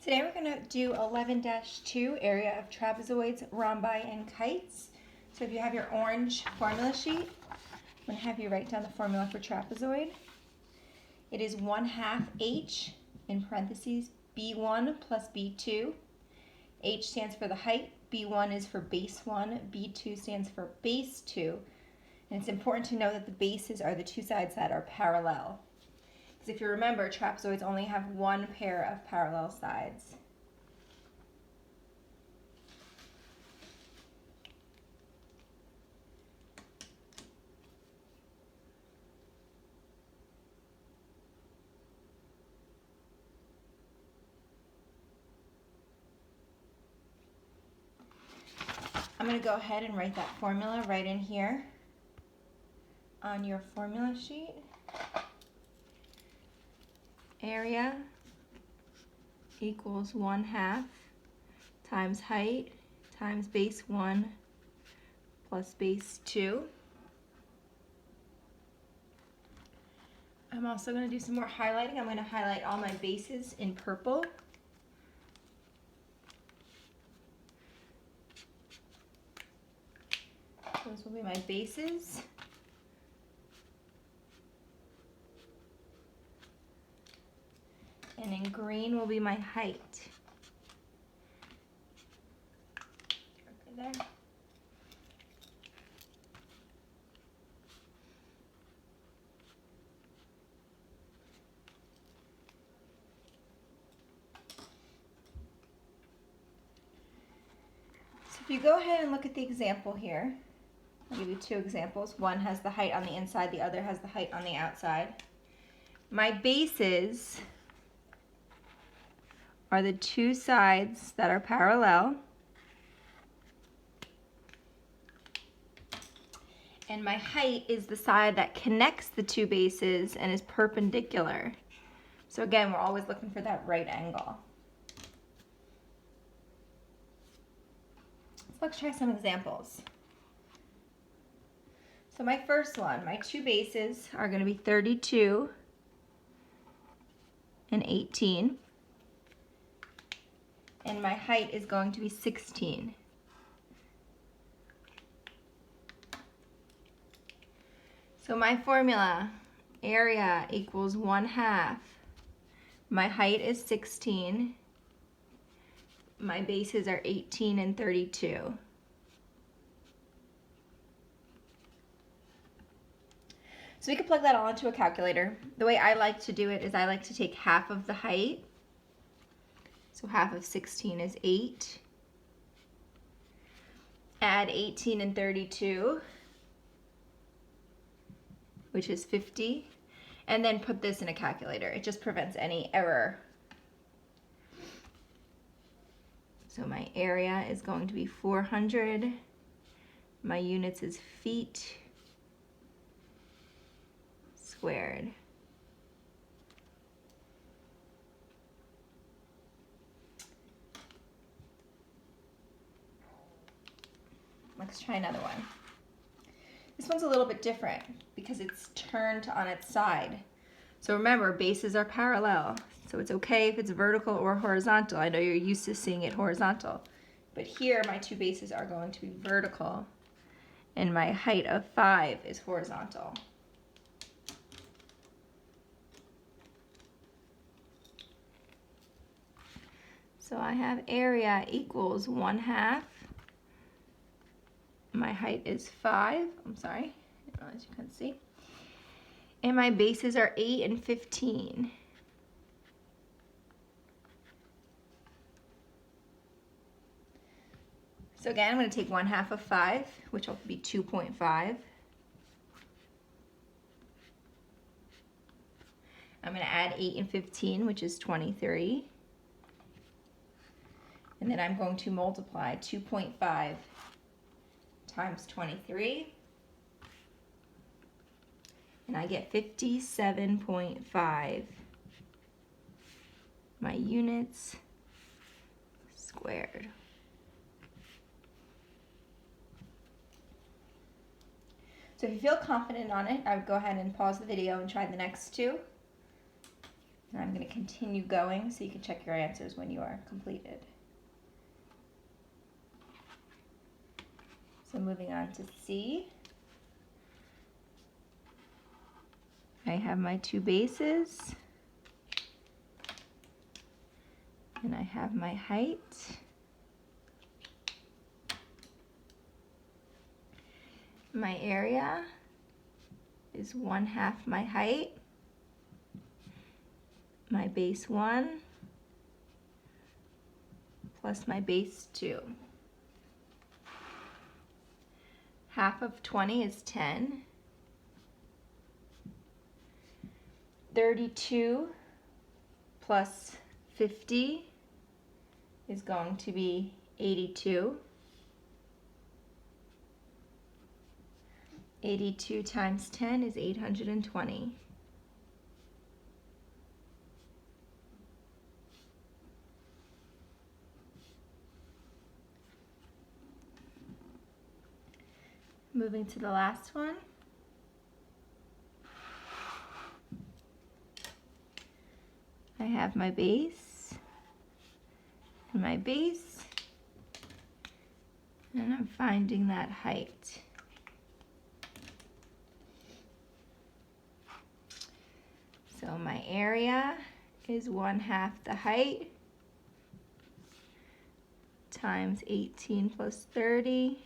Today we're going to do 11-2, area of trapezoids, rhombi, and kites. So if you have your orange formula sheet, I'm going to have you write down the formula for trapezoid. It is 1/2 h in parentheses b1 plus b2. H stands for the height, b1 is for base 1, b2 stands for base 2. And it's important to know that the bases are the two sides that are parallel. Because if you remember, trapezoids only have one pair of parallel sides. I'm going to go ahead and write that formula right in here on your formula sheet. Area equals 1/2 times height times base 1 plus base 2. I'm also going to do some more highlighting. I'm going to highlight all my bases in purple. Those will be my bases. And in green will be my height. Okay, there. So if you go ahead and look at the example here, I'll give you two examples. One has the height on the inside, the other has the height on the outside. My bases are the two sides that are parallel, and my height is the side that connects the two bases and is perpendicular. So again, we're always looking for that right angle. So let's try some examples. So my first one, my two bases are going to be 32 and 18. And my height is going to be 16. So my formula, area equals 1/2. My height is 16. My bases are 18 and 32. So we could plug that all into a calculator. The way I like to do it is I like to take half of the height. So half of 16 is 8. Add 18 and 32, which is 50. And then put this in a calculator. It just prevents any error. So my area is going to be 400. My units is feet squared. Let's try another one. This one's a little bit different because it's turned on its side. So remember, bases are parallel, so it's okay if it's vertical or horizontal. I know you're used to seeing it horizontal, but here my two bases are going to be vertical, and my height of 5 is horizontal. So I have area equals 1/2. My height is 5, I'm sorry, as you can see. And my bases are 8 and 15. So again, I'm going to take 1/2 of 5, which will be 2.5. I'm going to add 8 and 15, which is 23. And then I'm going to multiply 2.5 times 23, and I get 57.5. My units squared. So if you feel confident on it, I would go ahead and pause the video and try the next two. And I'm going to continue going so you can check your answers when you are completed. So moving on to C. I have my two bases. And I have my height. My area is 1/2 my height. My base 1 plus my base 2. Half of 20 is 10. 32 plus 50 is going to be 82. 82 times 10 is 820. Moving to the last one. I have my base and my base, and I'm finding that height. So my area is 1/2 the height times 18 plus 30.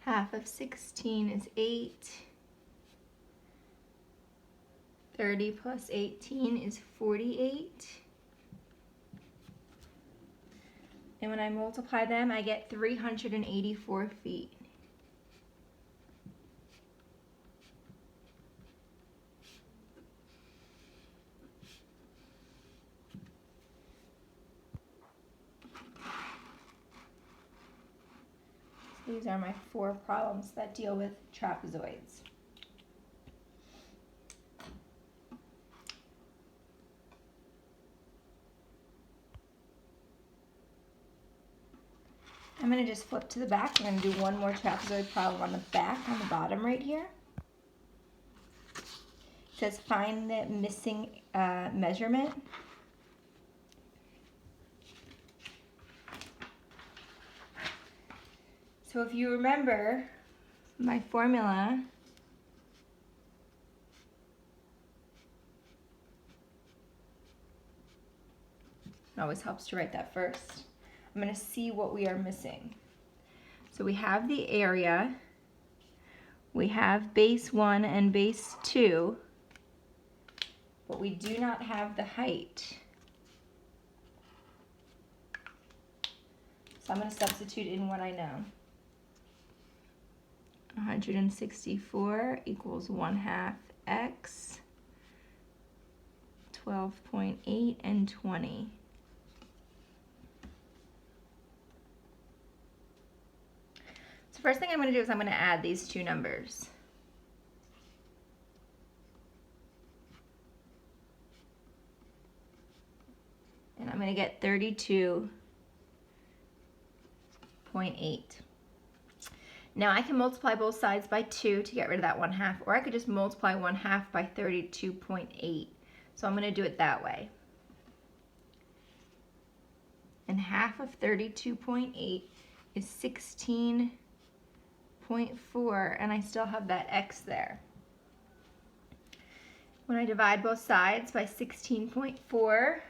Half of 16 is 8. 30 plus 18 is 48. And when I multiply them, I get 384 feet. These are my 4 problems that deal with trapezoids. I'm going to just flip to the back. I'm going to do one more trapezoid problem on the back, on the bottom right here. It says find the missing measurement. So if you remember my formula, it always helps to write that first. I'm going to see what we are missing. So we have the area, we have base 1 and base 2, but we do not have the height. So I'm going to substitute in what I know. 164 equals 1/2 x, 12.8 and 20. So first thing I'm going to do is I'm going to add these two numbers. And I'm going to get 32.8. Now I can multiply both sides by 2 to get rid of that 1/2, or I could just multiply 1/2 by 32.8. So I'm going to do it that way. And half of 32.8 is 16.4, and I still have that x there. When I divide both sides by 16.4,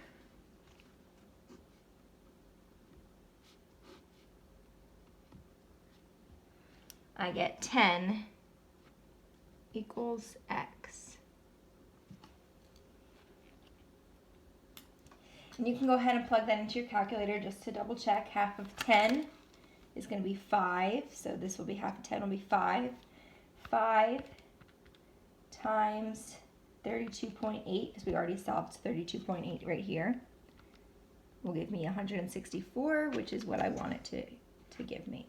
I get 10 equals x. And you can go ahead and plug that into your calculator just to double check. Half of 10 is going to be 5, so this will be half of 10 will be 5. 5 times 32.8, because we already solved 32.8 right here, will give me 164, which is what I want it to give me.